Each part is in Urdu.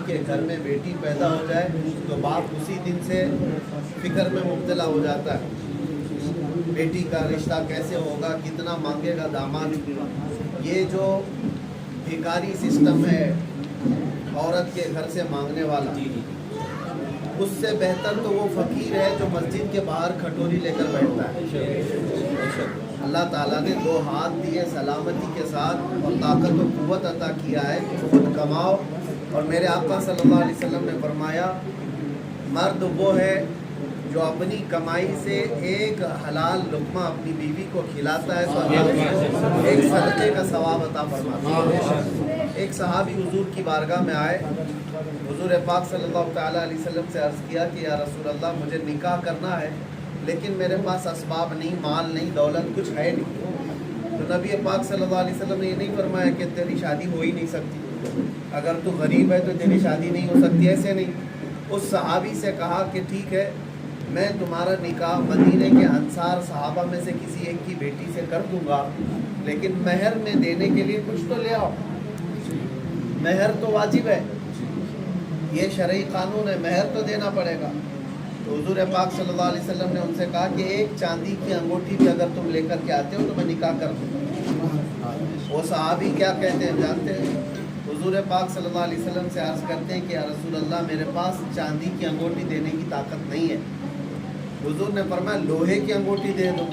کے گھر میں بیٹی پیدا ہو جائے تو باپ اسی دن سے فکر میں مبتلا ہو جاتا ہے، بیٹی کا رشتہ کیسے ہوگا، کتنا مانگے گا داماد۔ یہ جو بھکاری سسٹم ہے عورت کے گھر سے مانگنے والا، اس سے بہتر تو وہ فقیر ہے جو مسجد کے باہر کھٹوری لے کر بیٹھتا ہے۔ اللہ تعالیٰ نے 2 ہاتھ دیے سلامتی کے ساتھ اور طاقت و قوت عطا کیا ہے، خود کماؤ۔ اور میرے آقا صلی اللہ علیہ وسلم نے فرمایا مرد وہ ہے جو اپنی کمائی سے ایک حلال لقمہ اپنی بیوی کو کھلاتا ہے تو اللہ اس کو ایک صدقے کا ثواب عطا فرماتا ہے۔ ایک صحابی حضور کی بارگاہ میں آئے، حضور پاک صلی اللہ تعالیٰ علیہ وسلم سے عرض کیا کہ یا رسول اللہ مجھے نکاح کرنا ہے لیکن میرے پاس اسباب نہیں، مال نہیں، دولت کچھ ہے نہیں۔ تو نبی پاک صلی اللہ علیہ وسلم نے یہ نہیں فرمایا کہ تیری شادی ہو ہی نہیں سکتی، اگر تو غریب ہے تو تیری شادی نہیں ہو سکتی، ایسے نہیں۔ اس صحابی سے کہا کہ ٹھیک ہے میں تمہارا نکاح مدینے کے انصار صحابہ میں سے کسی ایک کی بیٹی سے کر دوں گا، لیکن مہر میں دینے کے لیے کچھ تو لے آؤ، مہر تو واجب ہے، یہ شرعی قانون ہے، مہر تو دینا پڑے گا۔ تو حضور پاک صلی اللہ علیہ وسلم نے ان سے کہا کہ ایک چاندی کی انگوٹھی بھی اگر تم لے کر کے آتے ہو تو میں نکاح کر دوں گا۔ وہ صحابی کیا کہتے ہیں جانتے ہیں؟ حضور پاک صلی اللہ علیہ وسلم سے عرض کرتے ہیں کہ یا رسول اللہ میرے پاس چاندی کی انگوٹھی دینے کی طاقت نہیں ہے۔ حضور نے فرمایا لوہے کی انگوٹھی دے دو۔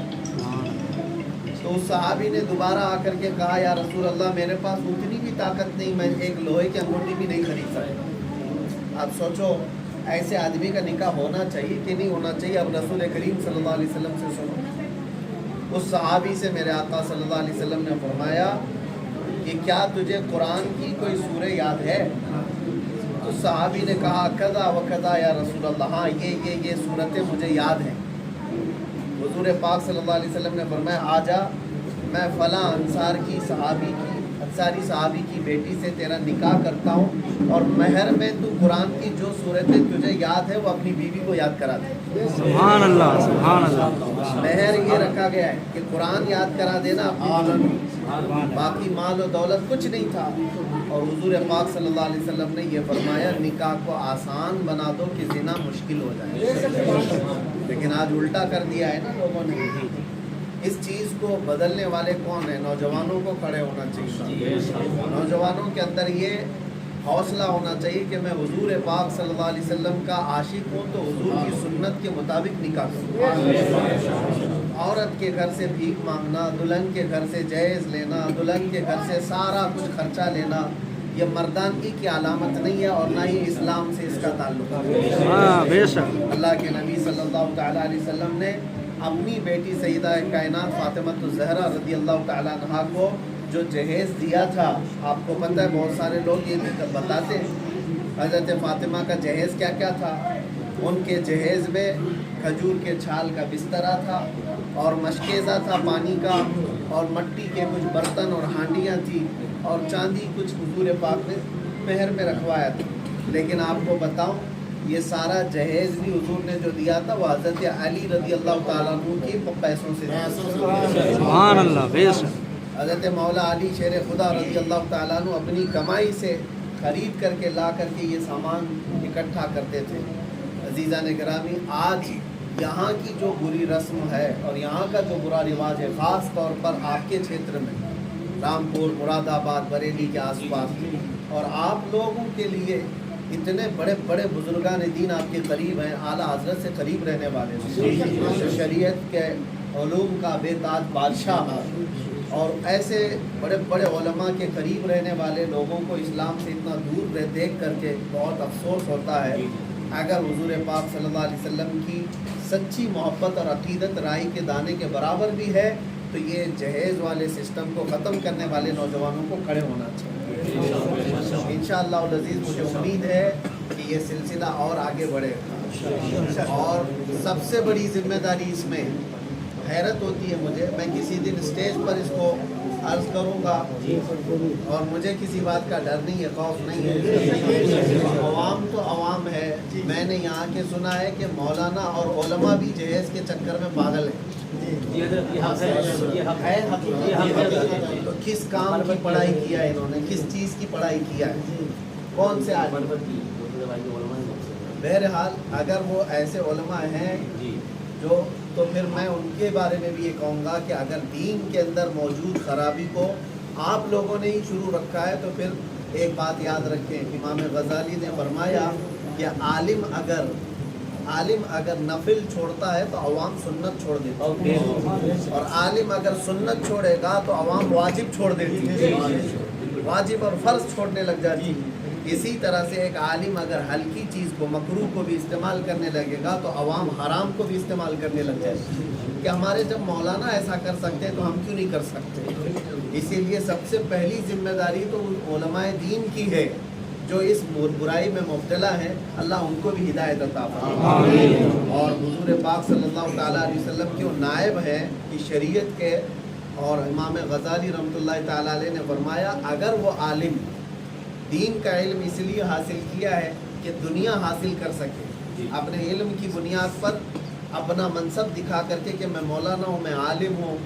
تو اس صحابی نے دوبارہ آ کر کے کہا یا رسول اللہ میرے پاس اتنی بھی طاقت نہیں، میں ایک لوہے کی انگوٹھی بھی نہیں خرید سکتا۔ اب سوچو ایسے آدمی کا نکاح ہونا چاہیے کہ نہیں ہونا چاہیے؟ اب رسول کریم صلی اللہ علیہ وسلم سے سنو۔ اس صحابی سے میرے آقا صلی اللہ علیہ وسلم نے فرمایا کہ کیا تجھے قرآن کی کوئی سورہ یاد ہے؟ تو صحابی نے کہا کذا و کذا یا رسول اللہ، ہاں یہ سورتیں مجھے یاد ہیں۔ حضور پاک صلی اللہ علیہ وسلم نے فرمایا آجا میں فلاں انصاری صحابی کی بیٹی سے تیرا نکاح کرتا ہوں اور مہر میں تو قرآن کی جو صورتیں تجھے یاد ہے وہ اپنی بیوی کو یاد کرا دے۔ سبحان اللہ، سبحان اللہ۔ مہر یہ رکھا گیا ہے کہ قرآن یاد کرا دینا اپنی، باقی مال و دولت کچھ نہیں تھا۔ اور حضور پاک صلی اللہ علیہ وسلم نے یہ فرمایا نکاح کو آسان بنا دو کہ زنا مشکل ہو جائے، لیکن آج الٹا کر دیا ہے نا لوگوں نے۔ اس چیز کو بدلنے والے کون ہیں؟ نوجوانوں کو کھڑے ہونا چاہیے، نوجوانوں کے اندر یہ حوصلہ ہونا چاہیے کہ میں حضور پاک صلی اللہ علیہ وسلم کا عاشق ہوں تو حضور کی سنت کے مطابق نکاح کروں۔ عورت کے گھر سے بھیک مانگنا، دلہن کے گھر سے جہیز لینا، دلہن کے گھر سے سارا کچھ خرچہ لینا، یہ مردانگی کی علامت نہیں ہے اور نہ ہی اسلام سے اس کا تعلق ہے۔ بے شک اللہ کے نبی صلی اللہ تعالیٰ علیہ وسلم نے اپنی بیٹی سیدہ کائنات فاطمہ الزہرا رضی اللہ تعالیٰ عنہا کو جو جہیز دیا تھا، آپ کو پتہ ہے بہت سارے لوگ یہ بھی بتاتے ہیں حضرت فاطمہ کا جہیز کیا کیا تھا۔ ان کے جہیز میں کھجور کے چھال کا بسترا تھا اور مشکیزہ تھا پانی کا، اور مٹی کے کچھ برتن اور ہانڈیاں تھی، اور چاندی کچھ حضور پاک نے مہر میں رکھوایا تھا۔ لیکن آپ کو بتاؤں یہ سارا جہیز بھی حضور نے جو دیا تھا وہ حضرت علی رضی اللہ تعالیٰ عنہ کی پیسوں سے دیا۔ سبحان اللہ، بے شک حضرت مولا علی شیر خدا رضی اللہ تعالیٰ عنہ اپنی کمائی سے خرید کر کے لا کر کے یہ سامان اکٹھا کرتے تھے۔ عزیزان گرامی، آج یہاں کی جو بری رسم ہے اور یہاں کا جو برا رواج ہے، خاص طور پر آپ کے چھیتر میں رامپور، مراد آباد، بریلی کے آس پاس، اور آپ لوگوں کے لیے اتنے بڑے بڑے بزرگان دین آپ کے قریب ہیں، اعلیٰ حضرت سے قریب رہنے والے ہیں، شریعت کے علوم کا بے تاج بادشاہ اور ایسے بڑے بڑے علماء کے قریب رہنے والے لوگوں کو اسلام سے اتنا دور دیکھ کر کے بہت افسوس ہوتا ہے۔ اگر حضور پاک صلی اللہ علیہ وسلم کی سچی محبت اور عقیدت رائی کے دانے کے برابر بھی ہے تو یہ جہیز والے سسٹم کو ختم کرنے والے نوجوانوں کو کھڑے ہونا چاہیے۔ انشاءاللہ العزیز مجھے امید ہے کہ یہ سلسلہ اور آگے بڑھے گا، اور سب سے بڑی ذمہ داری اس میں حیرت ہوتی ہے مجھے، میں کسی دن اسٹیج پر اس کو عرض کروں گا اور مجھے کسی بات کا ڈر نہیں ہے، خوف نہیں ہے۔ عوام تو عوام ہے، میں نے یہاں کے سنا ہے کہ مولانا اور علماء بھی جہیز کے چکر میں پاگل ہیں۔ تو کس کام کی پڑھائی کیا ہے انہوں نے، کس چیز کی پڑھائی کیا ہے؟ کون سے عالم؟ بہرحال اگر وہ ایسے علماء ہیں جو، تو پھر میں ان کے بارے میں بھی یہ کہوں گا کہ اگر دین کے اندر موجود خرابی کو آپ لوگوں نے ہی شروع رکھا ہے تو پھر ایک بات یاد رکھیں، امام غزالی نے فرمایا کہ عالم اگر نفل چھوڑتا ہے تو عوام سنت چھوڑ دیتے ہیں، اور عالم اگر سنت چھوڑے گا تو عوام واجب چھوڑ دیتی ہے، واجب اور فرض چھوڑنے لگ جاتی ہے۔ اسی طرح سے ایک عالم اگر ہلکی چیز کو، مکروہ کو بھی استعمال کرنے لگے گا تو عوام حرام کو بھی استعمال کرنے لگ جائے گی، کہ ہمارے جب مولانا ایسا کر سکتے ہیں تو ہم کیوں نہیں کر سکتے؟ اسی لیے سب سے پہلی ذمہ داری تو علماء دین کی ہے جو اس برائی میں مبتلا ہے، اللہ ان کو بھی ہدایت عطا فرمائے۔ اور حضور پاک صلی اللہ تعالیٰ علیہ وسلم کے نائب ہیں کہ شریعت کے، اور امام غزالی رحمۃ اللہ تعالیٰ علیہ نے فرمایا اگر وہ عالم دین کا علم اس لیے حاصل کیا ہے کہ دنیا حاصل کر سکے، اپنے علم کی بنیاد پر اپنا منصب دکھا کر کے کہ میں مولانا ہوں، میں عالم ہوں،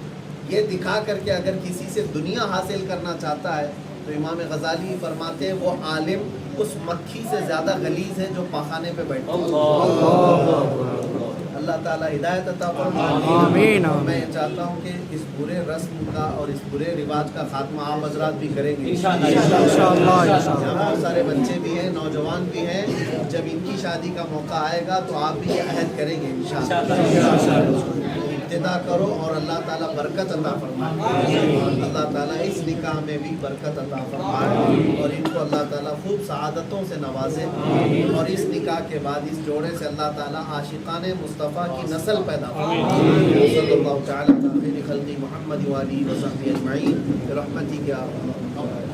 یہ دکھا کر کے اگر کسی سے دنیا حاصل کرنا چاہتا ہے تو امام غزالی فرماتے ہیں وہ عالم اس مکھی سے زیادہ غلیظ ہے جو پاخانے پہ بیٹھتا ہے۔ اللہ تعالیٰ ہدایت عطا فرمائے۔ آمین۔ میں چاہتا ہوں کہ اس برے رسم کا اور اس برے رواج کا خاتمہ آپ حضرات بھی کریں گے انشاءاللہ۔ یہاں بہت سارے بچے بھی ہیں، نوجوان بھی ہیں، جب ان کی شادی کا موقع آئے گا تو آپ بھی یہ عہد کریں گے انشاءاللہ۔ ابتدا کرو اور اللہ تعالیٰ برکت عطا فرمائے، اللہ تعالیٰ اس نکاح میں بھی برکت عطا فرمائے اور ان کو اللہ تعالیٰ خوب سعادتوں سے نوازے، اور اس نکاح کے بعد اس جوڑے سے اللہ تعالیٰ عاشقان مصطفیٰ کی نسل پیدا فرمائے۔ صلی اللہ تعالیٰ علی خیر خلق محمد و آلہ و صحبہ اجمعین برحمتک یا ارحم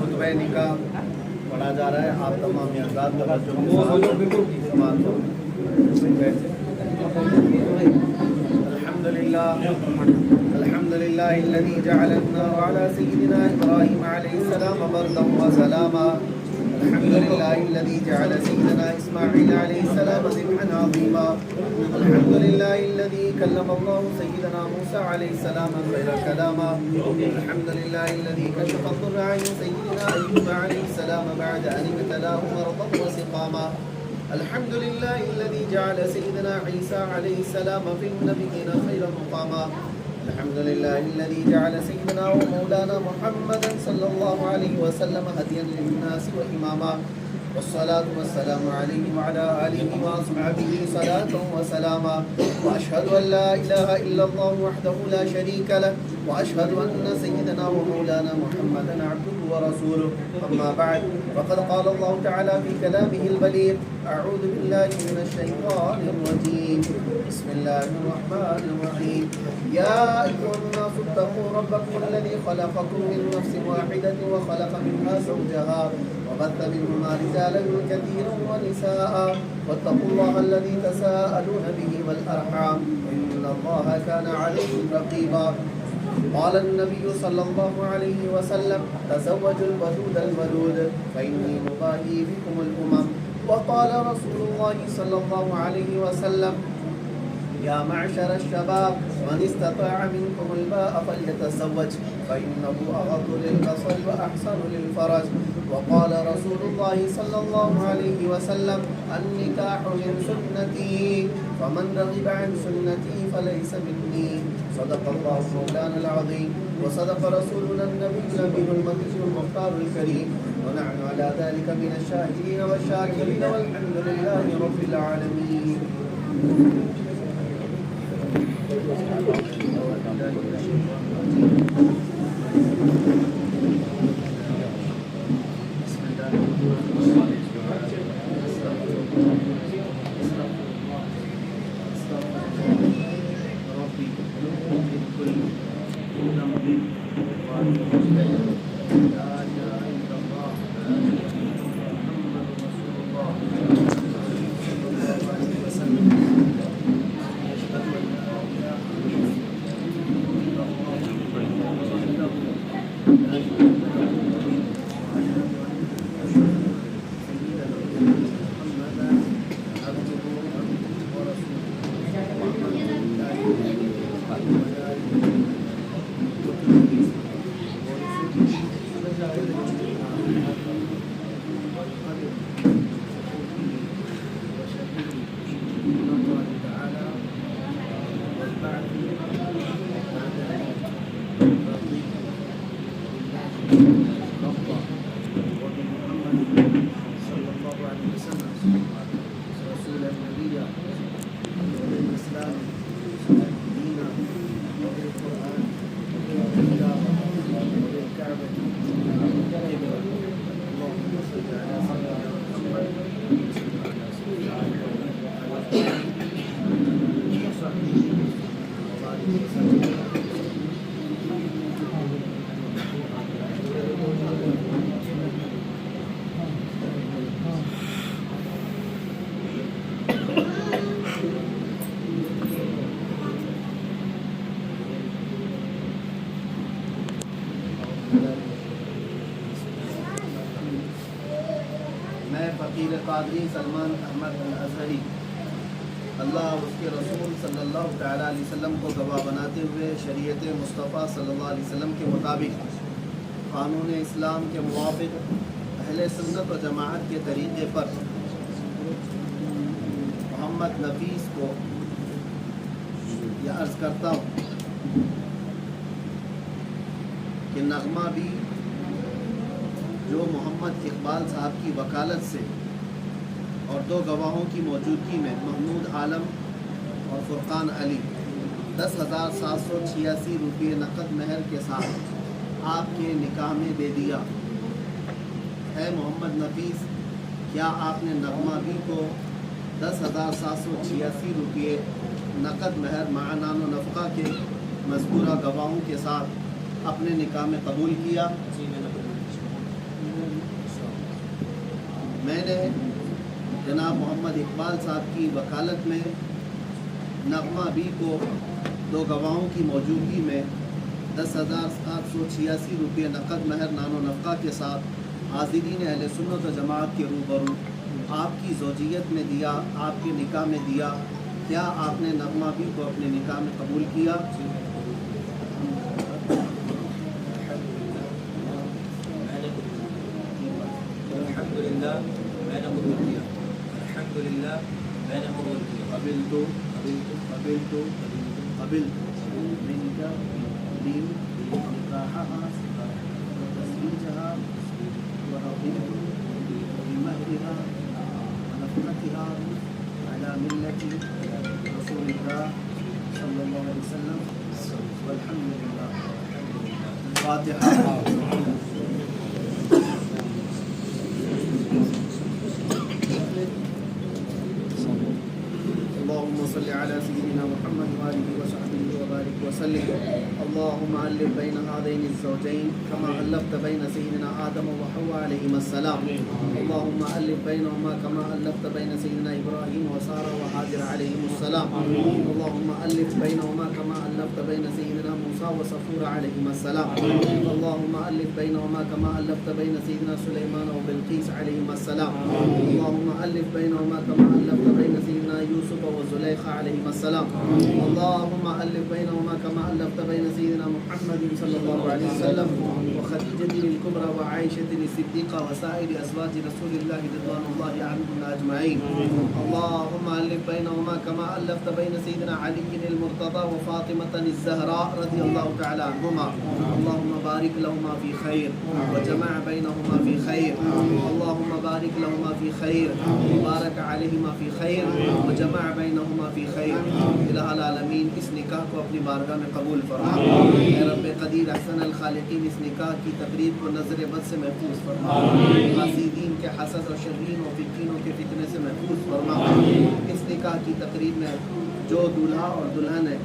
خطبہ نکاح پڑھا جا رہا ہے، آپ تمام حضرات الحمد للہ الذي جعل النار على سيدنا إبراهيم عليه السلام بردا وسلاما، الحمد لله الذي جعل سيدنا إسماعيل عليه السلام ذبحا عظيما، الحمد لله الذي كلم الله سيدنا موسى عليه السلام خير كلاما، الحمد لله الذي كشف الضر عن سيدنا أيوب عليه السلام بعد أن ابتلاه مرضا وسقاما، الحمد لله الذي جعل سيدنا عيسى عليه السلام في النبيين خير مقاما، الحمد لله الذي جعل سيدنا ومولانا محمدا صلى الله عليه وسلم هديا للناس وإماما، والصلاة والسلام عليه وعلى آله وأصحابه صلاة وسلاما، وأشهد أن لا إله إلا الله وحده لا شريك له، وأشهد أن سيدنا ومولانا محمدا عبده ورسوله، أما بعد فقد قال الله تعالى في كلامه البليغ: أعوذ بالله من الشيطان الرجيم، بسم الله الرحمن الرحيم، يا أيها الناس اتقوا ربكم الذي خلقكم من نفس واحدة وخلق منها زوجها وبث منهما رجالا كثيرا ونساء، واتقوا الله الذي تساءلون به والأرحام إن الله كان عليكم رقيبا، قال النبي صلى الله عليه وسلم تزوجوا الودود الولود فإني مباهي بكم الأمم. وقال رسول الله صلى الله عليه وسلم يا معشر الشباب من استطاع منكم الباء فليتزوج فإنه أغض للبصر وأحسن للفرج. وقال رسول الله صلى الله عليه وسلم النكاح من سنتي فمن رغب عن سنتي فليس مني. صدق الله مولانا العظيم وصدق رسولنا النبي الأمين المكي المختار الكريم ونحن على ذلك من الشاهدين والشاكرين والحمد لله رب العالمين. میں فقیر قادری سلمان احمد الازہری اللہ اور اس کے رسول صلی اللہ تعالیٰ علیہ وسلم کو گواہ بناتے ہوئے شریعت مصطفیٰ صلی اللہ علیہ وسلم کے مطابق قانون اسلام کے موافق اہل سنت و جماعت کے طریقے پر محمد نفیس کو یہ عرض کرتا ہوں کہ نغمہ بھی جو محمد اقبال صاحب کی وکالت سے اور دو گواہوں کی موجودگی میں محمود عالم اور فرقان علی 10,786 روپے نقد مہر کے ساتھ آپ کے نکاح میں دے دیا. اے محمد نفیس، کیا آپ نے نغمہ بی کو 10,786 روپے نقد مہر مع نان و نفقہ کے مذکورہ گواہوں کے ساتھ اپنے نکاح میں قبول کیا؟ میں نے جناب محمد اقبال صاحب کی وکالت میں نغمہ بی کو دو گواہوں کی موجودگی میں 10,786 روپے نقد مہر نان و نفقہ کے ساتھ حاضرین اہل سنت و جماعت کے روبرو آپ کی زوجیت میں دیا، آپ کے نکاح میں دیا. کیا آپ نے نغمہ بی کو اپنے نکاح میں قبول کیا؟ الحمدللہ میں نے قبول کیا. الحمدللہ میں نے قبول کیا. قبلت منك دين نكاحها وتزويجها ورضيت بمهرها ونفقتها على ملة رسول الله صلى الله عليه وسلم والحمد لله. الفاتحة. اللهم صل على سيدنا محمد وآله وصحبه وبارك وسلم اللهم ألف بين هذين الزوجين كما ألفت بين سيدنا آدم وحواء عليهما السلام اللهم ألف بينهما كما ألفت بين سيدنا إبراهيم وسارة وهاجر عليهم السلام اللهم ألف بينهما كما ألفت بين سيدنا موسى وصفور عليهما السلام اللهم ألف بينهما كما ألفت بين سيدنا سليمان وبلقيس عليهما السلام اللهم ألف بينهما كما ألفت بين سيدنا يوسف وزليخة عليهما السلام اللهم ألف بينهما كما ألفت بين سيدنا محمد صلى الله عليه وسلم وخديجة الكبرى وعائشة الصديقة وسائر أزواج رسول الله رضوان الله عنهم أجمعين اللهم ألف بينهما كما ألفت بين سيدنا علي المرتضى وفاطمة الزهراء رضي الله تعالى عنهما اللهم بارك لهما في خير وجمع بينهما في خير اللهم بارك لهما في خير وبارك عليهما في خير وجمع بينهما في خير الہ العالمین اس نکاح کو اپنی بارگاہ میں قبول فرما اے رب قدیر احسن الخالقین اس نکاح کی تقریب کو نظر بد سے محفوظ فرما حاسدین کے حسد اور شرین و فتنوں کے فتنے سے محفوظ فرما اس نکاح کی تقریب میں جو دولہا اور دلہن ہے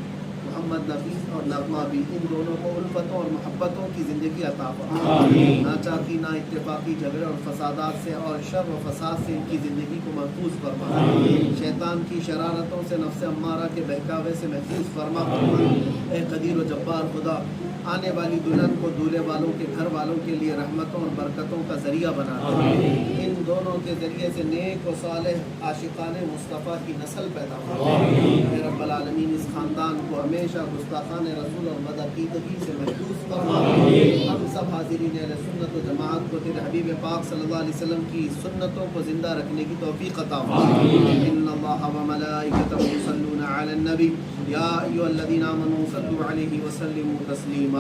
محمد نفیس اور نغمہ بھی ان دونوں کو الفتوں اور محبتوں کی زندگی عطا فرما نہ چاہتی نہ اتفاقی جھگڑے اور فسادات سے اور شر و فساد سے ان کی زندگی کو محفوظ فرما شیطان کی شرارتوں سے نفس امارہ کے بہکاوے سے محفوظ فرما اے قدیر و جبار خدا آنے والی دلہن کو دولہے والوں کے گھر والوں کے لیے رحمتوں اور برکتوں کا ذریعہ بنا دے ان دونوں کے ذریعے سے نیک و صالح عاشقان مصطفیٰ کی نسل پیدا ہو اے رب العالمین اس خاندان کو ہمیشہ گستاخان رسول اور بدعقیدگی سے محفوظ فرما ہم سب حاضرین اہل سنت و جماعت کو تیرے حبیب پاک صلی اللہ علیہ وسلم کی سنتوں کو زندہ رکھنے کی توفیق عطا فرما ان اللہ و ملائکتہ یصلون علی النبی یا ایھا الذین آمنوا صلوا علیہ وسلموا تسلیما